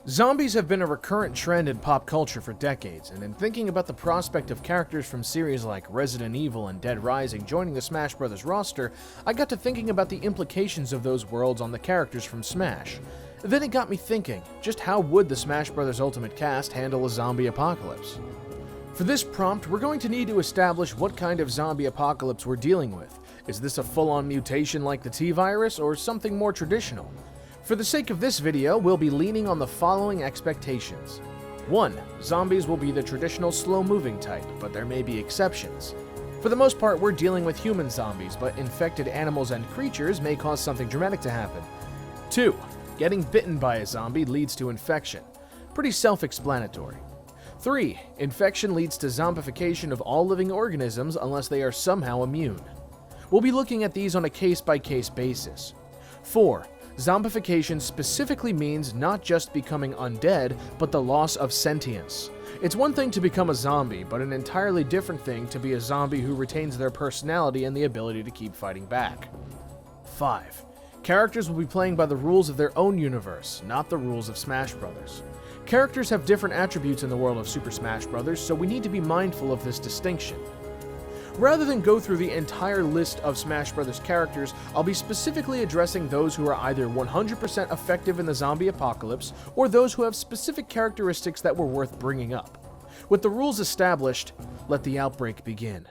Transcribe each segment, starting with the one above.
Zombies have been a recurrent trend in pop culture for decades, and in thinking about the prospect of characters from series like Resident Evil and Dead Rising joining the Smash Bros. Roster, I got to thinking about the implications of those worlds on the characters from Smash. Then it got me thinking, just how would the Smash Bros. Ultimate cast handle a zombie apocalypse? For this prompt, we're going to need to establish what kind of zombie apocalypse we're dealing with. Is this a full-on mutation like the T-Virus, or something more traditional? For the sake of this video, we'll be leaning on the following expectations. 1. Zombies will be the traditional slow-moving type, but there may be exceptions. For the most part, we're dealing with human zombies, but infected animals and creatures may cause something dramatic to happen. 2. Getting bitten by a zombie leads to infection. Pretty self-explanatory. 3. Infection leads to zombification of all living organisms unless they are somehow immune. We'll be looking at these on a case-by-case basis. 4. Zombification specifically means not just becoming undead, but the loss of sentience. It's one thing to become a zombie, but an entirely different thing to be a zombie who retains their personality and the ability to keep fighting back. 5. Characters will be playing by the rules of their own universe, not the rules of Smash Bros. Characters have different attributes in the world of Super Smash Bros., so we need to be mindful of this distinction. Rather than go through the entire list of Smash Bros. Characters, I'll be specifically addressing those who are either 100% effective in the zombie apocalypse, or those who have specific characteristics that were worth bringing up. With the rules established, let the outbreak begin.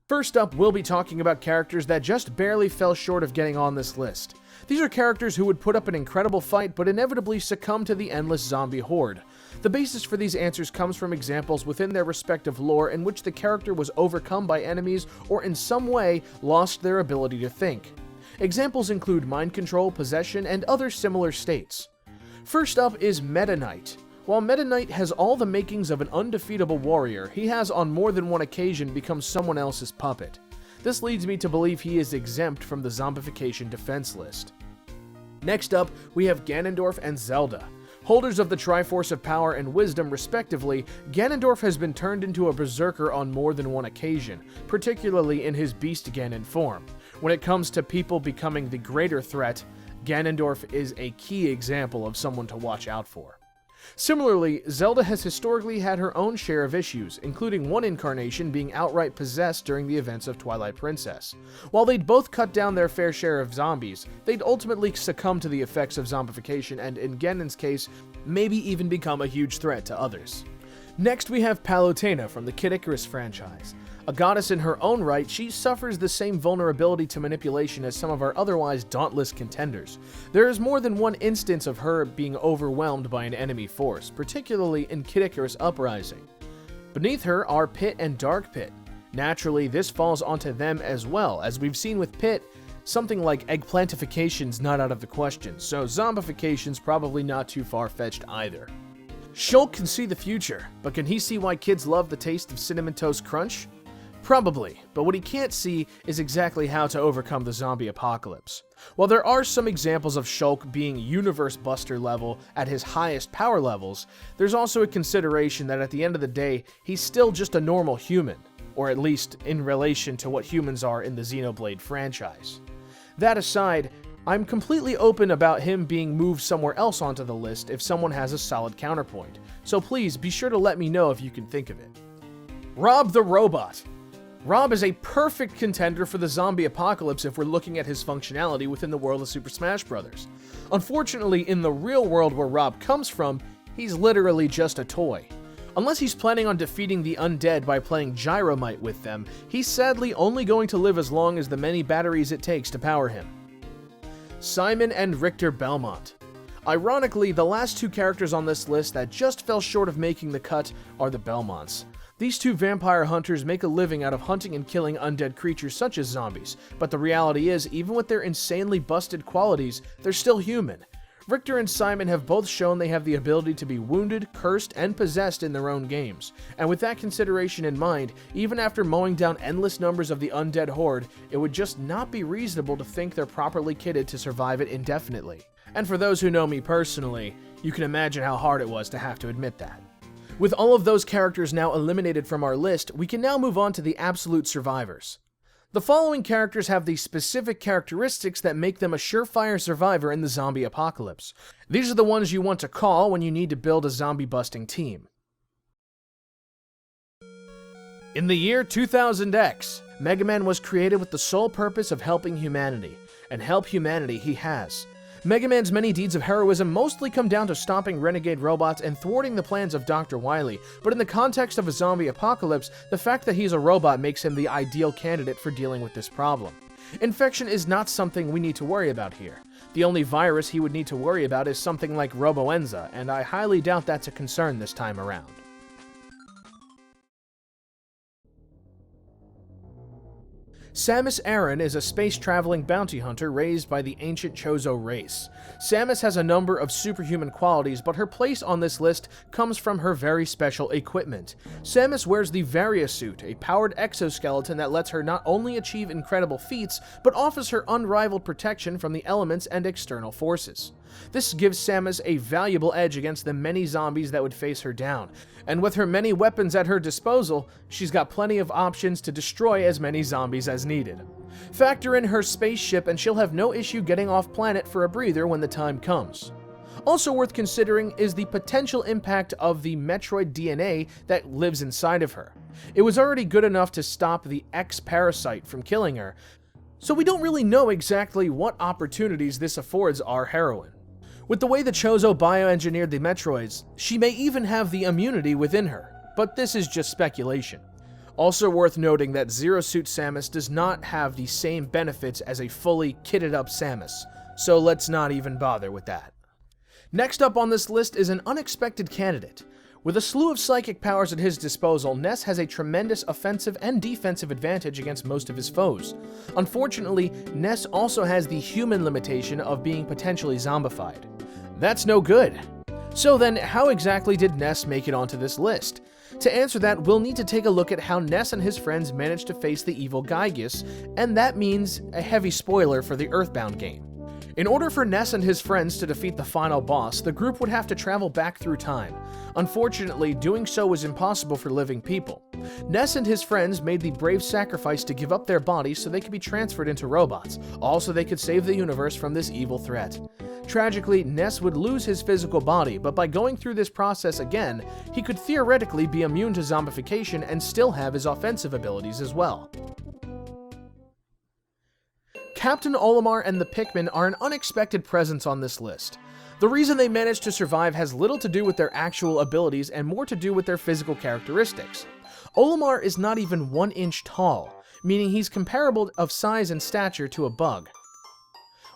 First up, we'll be talking about characters that just barely fell short of getting on this list. These are characters who would put up an incredible fight but inevitably succumb to the endless zombie horde. The basis for these answers comes from examples within their respective lore in which the character was overcome by enemies or in some way lost their ability to think. Examples include mind control, possession, and other similar states. First up is Meta Knight. While Meta Knight has all the makings of an undefeatable warrior, he has on more than one occasion become someone else's puppet. This leads me to believe he is exempt from the zombification defense list. Next up, we have Ganondorf and Zelda. Holders of the Triforce of Power and Wisdom respectively, Ganondorf has been turned into a berserker on more than one occasion, particularly in his Beast Ganon form. When it comes to people becoming the greater threat, Ganondorf is a key example of someone to watch out for. Similarly, Zelda has historically had her own share of issues, including one incarnation being outright possessed during the events of Twilight Princess. While they'd both cut down their fair share of zombies, they'd ultimately succumb to the effects of zombification and, in Ganon's case, maybe even become a huge threat to others. Next, we have Palutena from the Kid Icarus franchise. A goddess in her own right, she suffers the same vulnerability to manipulation as some of our otherwise dauntless contenders. There is more than one instance of her being overwhelmed by an enemy force, particularly in Kid Icarus Uprising. Beneath her are Pit and Dark Pit. Naturally, this falls onto them as well. As we've seen with Pit, something like eggplantification's not out of the question, so zombification's probably not too far-fetched either. Shulk can see the future, but can he see why kids love the taste of Cinnamon Toast Crunch? Probably, but what he can't see is exactly how to overcome the zombie apocalypse. While there are some examples of Shulk being universe buster level at his highest power levels, there's also a consideration that at the end of the day, he's still just a normal human, or at least in relation to what humans are in the Xenoblade franchise. That aside, I'm completely open about him being moved somewhere else onto the list if someone has a solid counterpoint, so please be sure to let me know if you can think of it. Rob the Robot. Rob is a perfect contender for the zombie apocalypse if we're looking at his functionality within the world of Super Smash Bros. Unfortunately, in the real world where Rob comes from, he's literally just a toy. Unless he's planning on defeating the undead by playing Gyromite with them, he's sadly only going to live as long as the many batteries it takes to power him. Simon and Richter Belmont. Ironically, the last two characters on this list that just fell short of making the cut are the Belmonts. These two vampire hunters make a living out of hunting and killing undead creatures such as zombies, but the reality is, even with their insanely busted qualities, they're still human. Richter and Simon have both shown they have the ability to be wounded, cursed, and possessed in their own games, and with that consideration in mind, even after mowing down endless numbers of the undead horde, it would just not be reasonable to think they're properly kitted to survive it indefinitely. And for those who know me personally, you can imagine how hard it was to have to admit that. With all of those characters now eliminated from our list, we can now move on to the absolute survivors. The following characters have the specific characteristics that make them a surefire survivor in the zombie apocalypse. These are the ones you want to call when you need to build a zombie-busting team. In the year 2000X, Mega Man was created with the sole purpose of helping humanity, and help humanity he has. Mega Man's many deeds of heroism mostly come down to stopping renegade robots and thwarting the plans of Dr. Wily, but in the context of a zombie apocalypse, the fact that he's a robot makes him the ideal candidate for dealing with this problem. Infection is not something we need to worry about here. The only virus he would need to worry about is something like Roboenza, and I highly doubt that's a concern this time around. Samus Aran is a space-traveling bounty hunter raised by the ancient Chozo race. Samus has a number of superhuman qualities, but her place on this list comes from her very special equipment. Samus wears the Varia suit, a powered exoskeleton that lets her not only achieve incredible feats, but offers her unrivaled protection from the elements and external forces. This gives Samus a valuable edge against the many zombies that would face her down, and with her many weapons at her disposal, she's got plenty of options to destroy as many zombies as needed. Factor in her spaceship and she'll have no issue getting off planet for a breather when the time comes. Also worth considering is the potential impact of the Metroid DNA that lives inside of her. It was already good enough to stop the X-Parasite from killing her, so we don't really know exactly what opportunities this affords our heroine. With the way the Chozo bioengineered the Metroids, she may even have the immunity within her, but this is just speculation. Also worth noting that Zero Suit Samus does not have the same benefits as a fully kitted up Samus, so let's not even bother with that. Next up on this list is an unexpected candidate. With a slew of psychic powers at his disposal, Ness has a tremendous offensive and defensive advantage against most of his foes. Unfortunately, Ness also has the human limitation of being potentially zombified. That's no good. So then, how exactly did Ness make it onto this list? To answer that, we'll need to take a look at how Ness and his friends managed to face the evil Gygus, and that means a heavy spoiler for the Earthbound game. In order for Ness and his friends to defeat the final boss, the group would have to travel back through time. Unfortunately, doing so was impossible for living people. Ness and his friends made the brave sacrifice to give up their bodies so they could be transferred into robots, all so they could save the universe from this evil threat. Tragically, Ness would lose his physical body, but by going through this process again, he could theoretically be immune to zombification and still have his offensive abilities as well. Captain Olimar and the Pikmin are an unexpected presence on this list. The reason they managed to survive has little to do with their actual abilities and more to do with their physical characteristics. Olimar is not even 1 inch tall, meaning he's comparable of size and stature to a bug.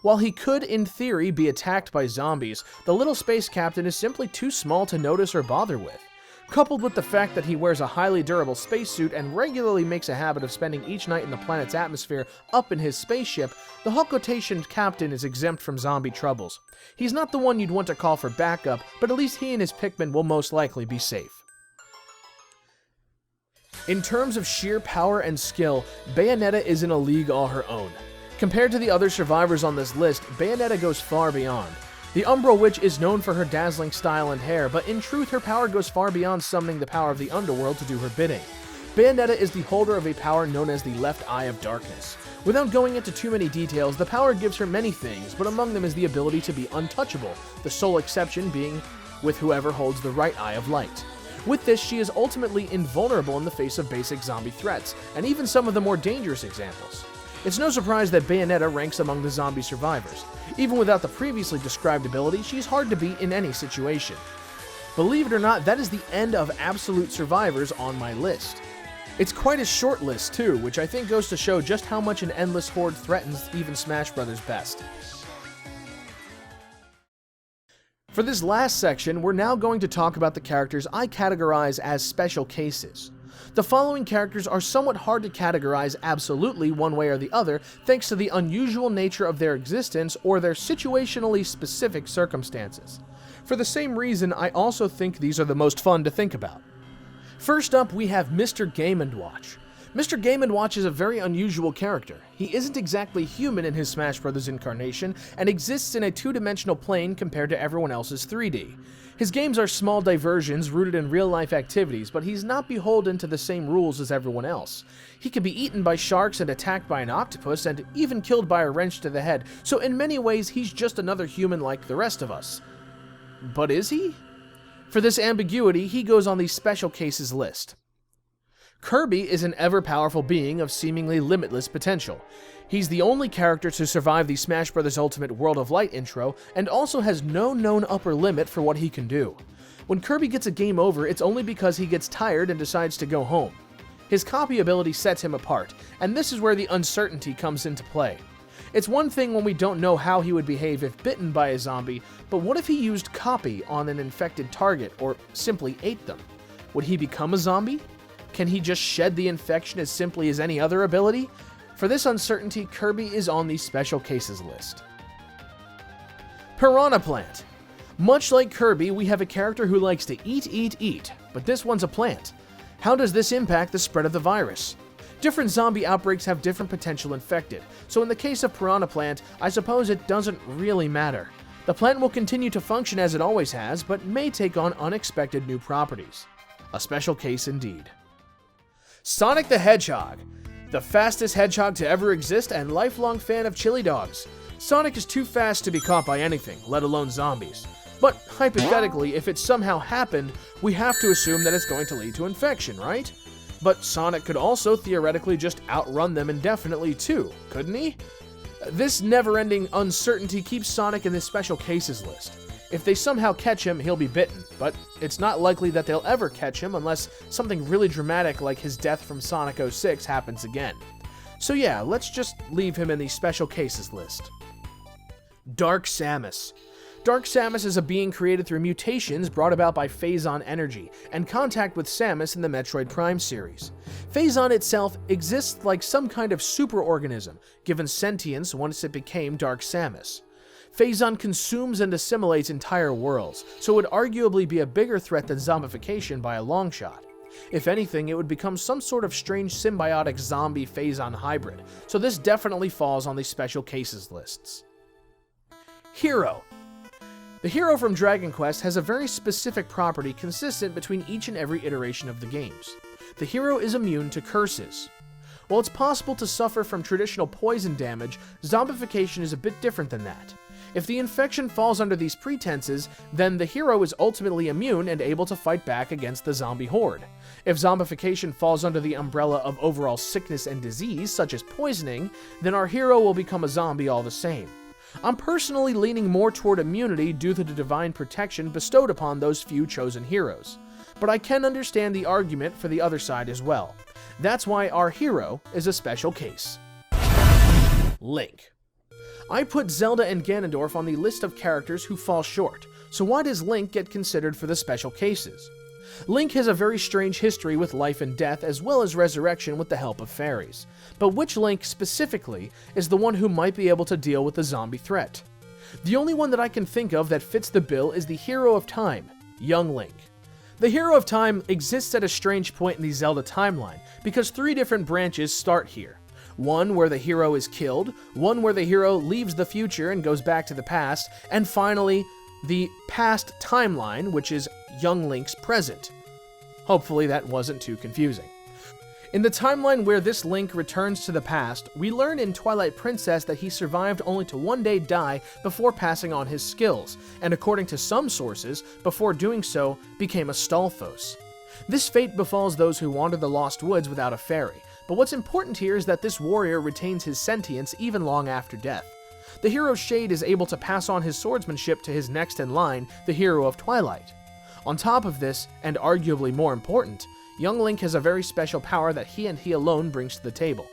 While he could, in theory, be attacked by zombies, the little space captain is simply too small to notice or bother with. Coupled with the fact that he wears a highly durable spacesuit and regularly makes a habit of spending each night in the planet's atmosphere up in his spaceship, the Hokotation captain is exempt from zombie troubles. He's not the one you'd want to call for backup, but at least he and his Pikmin will most likely be safe. In terms of sheer power and skill, Bayonetta is in a league all her own. Compared to the other survivors on this list, Bayonetta goes far beyond. The Umbral Witch is known for her dazzling style and hair, but in truth her power goes far beyond summoning the power of the underworld to do her bidding. Bayonetta is the holder of a power known as the Left Eye of Darkness. Without going into too many details, the power gives her many things, but among them is the ability to be untouchable, the sole exception being with whoever holds the right eye of light. With this, she is ultimately invulnerable in the face of basic zombie threats, and even some of the more dangerous examples. It's no surprise that Bayonetta ranks among the zombie survivors. Even without the previously described ability, she's hard to beat in any situation. Believe it or not, that is the end of absolute survivors on my list. It's quite a short list too, which I think goes to show just how much an endless horde threatens even Smash Bros. Best. For this last section, we're now going to talk about the characters I categorize as special cases. The following characters are somewhat hard to categorize absolutely one way or the other, thanks to the unusual nature of their existence or their situationally specific circumstances. For the same reason, I also think these are the most fun to think about. First up, we have Mr. Game & Watch. Mr. Game & Watch is a very unusual character. He isn't exactly human in his Smash Bros. Incarnation, and exists in a two-dimensional plane compared to everyone else's 3D. His games are small diversions rooted in real-life activities, but he's not beholden to the same rules as everyone else. He can be eaten by sharks and attacked by an octopus, and even killed by a wrench to the head, so in many ways he's just another human like the rest of us. But is he? For this ambiguity, he goes on the special cases list. Kirby is an ever-powerful being of seemingly limitless potential. He's the only character to survive the Smash Bros. Ultimate World of Light intro, and also has no known upper limit for what he can do. When Kirby gets a game over, it's only because he gets tired and decides to go home. His copy ability sets him apart, and this is where the uncertainty comes into play. It's one thing when we don't know how he would behave if bitten by a zombie, but what if he used copy on an infected target, or simply ate them? Would he become a zombie? Can he just shed the infection as simply as any other ability? For this uncertainty, Kirby is on the special cases list. Piranha Plant. Much like Kirby, we have a character who likes to eat, but this one's a plant. How does this impact the spread of the virus? Different zombie outbreaks have different potential infected, so in the case of Piranha Plant, I suppose it doesn't really matter. The plant will continue to function as it always has, but may take on unexpected new properties. A special case indeed. Sonic the Hedgehog. The fastest hedgehog to ever exist and lifelong fan of chili dogs. Sonic is too fast to be caught by anything, let alone zombies. But hypothetically, if it somehow happened, we have to assume that it's going to lead to infection, right? But Sonic could also theoretically just outrun them indefinitely too, couldn't he? This never-ending uncertainty keeps Sonic in this special cases list. If they somehow catch him, he'll be bitten, but it's not likely that they'll ever catch him unless something really dramatic like his death from Sonic 06 happens again. So yeah, let's just leave him in the special cases list. Dark Samus. Dark Samus is a being created through mutations brought about by Phazon energy and contact with Samus in the Metroid Prime series. Phazon itself exists like some kind of superorganism, given sentience once it became Dark Samus. Phazon consumes and assimilates entire worlds, so it would arguably be a bigger threat than zombification by a long shot. If anything, it would become some sort of strange symbiotic zombie Phazon hybrid, so this definitely falls on the special cases lists. Hero. The hero from Dragon Quest has a very specific property consistent between each and every iteration of the games. The hero is immune to curses. While it's possible to suffer from traditional poison damage, zombification is a bit different than that. If the infection falls under these pretenses, then the hero is ultimately immune and able to fight back against the zombie horde. If zombification falls under the umbrella of overall sickness and disease, such as poisoning, then our hero will become a zombie all the same. I'm personally leaning more toward immunity due to the divine protection bestowed upon those few chosen heroes. But I can understand the argument for the other side as well. That's why our hero is a special case. Link. I put Zelda and Ganondorf on the list of characters who fall short, so why does Link get considered for the special cases? Link has a very strange history with life and death as well as resurrection with the help of fairies. But which Link specifically is the one who might be able to deal with the zombie threat? The only one that I can think of that fits the bill is the Hero of Time, Young Link. The Hero of Time exists at a strange point in the Zelda timeline because 3 different branches start here. One where the hero is killed, one where the hero leaves the future and goes back to the past, and finally, the past timeline, which is Young Link's present. Hopefully that wasn't too confusing. In the timeline where this Link returns to the past, we learn in Twilight Princess that he survived only to one day die before passing on his skills, and according to some sources, before doing so, became a Stalfos. This fate befalls those who wander the Lost Woods without a fairy, but what's important here is that this warrior retains his sentience even long after death. The hero's shade is able to pass on his swordsmanship to his next in line, the hero of Twilight. On top of this, and arguably more important, Young Link has a very special power that he and he alone brings to the table.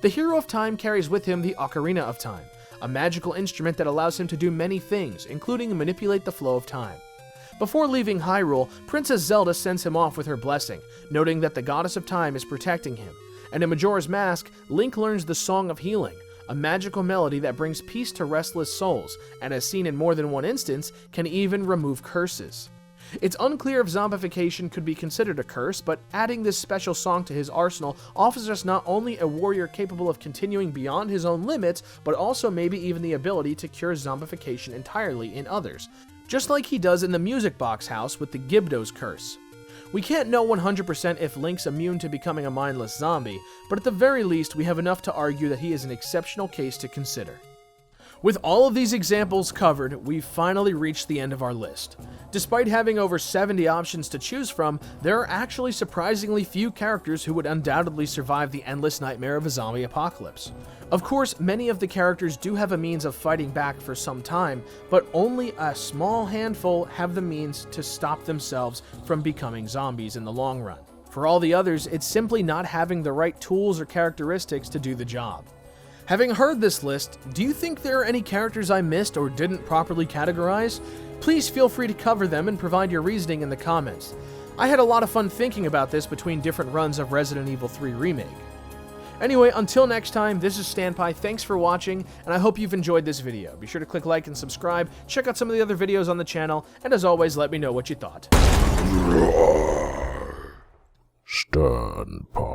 The Hero of Time carries with him the Ocarina of Time, a magical instrument that allows him to do many things, including manipulate the flow of time. Before leaving Hyrule, Princess Zelda sends him off with her blessing, noting that the Goddess of Time is protecting him. And in Majora's Mask, Link learns the Song of Healing, a magical melody that brings peace to restless souls, and as seen in more than one instance, can even remove curses. It's unclear if zombification could be considered a curse, but adding this special song to his arsenal offers us not only a warrior capable of continuing beyond his own limits, but also maybe even the ability to cure zombification entirely in others, just like he does in the Music Box House with the Gibdo's curse. We can't know 100% if Link's immune to becoming a mindless zombie, but at the very least we have enough to argue that he is an exceptional case to consider. With all of these examples covered, we've finally reached the end of our list. Despite having over 70 options to choose from, there are actually surprisingly few characters who would undoubtedly survive the endless nightmare of a zombie apocalypse. Of course, many of the characters do have a means of fighting back for some time, but only a small handful have the means to stop themselves from becoming zombies in the long run. For all the others, it's simply not having the right tools or characteristics to do the job. Having heard this list, do you think there are any characters I missed or didn't properly categorize? Please feel free to cover them and provide your reasoning in the comments. I had a lot of fun thinking about this between different runs of Resident Evil 3 Remake. Anyway, until next time, this is Stanpai, thanks for watching, and I hope you've enjoyed this video. Be sure to click like and subscribe, check out some of the other videos on the channel, and as always, let me know what you thought. Stanpai.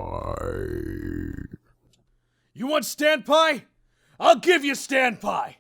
You want Stanpai? I'll give you Stanpai!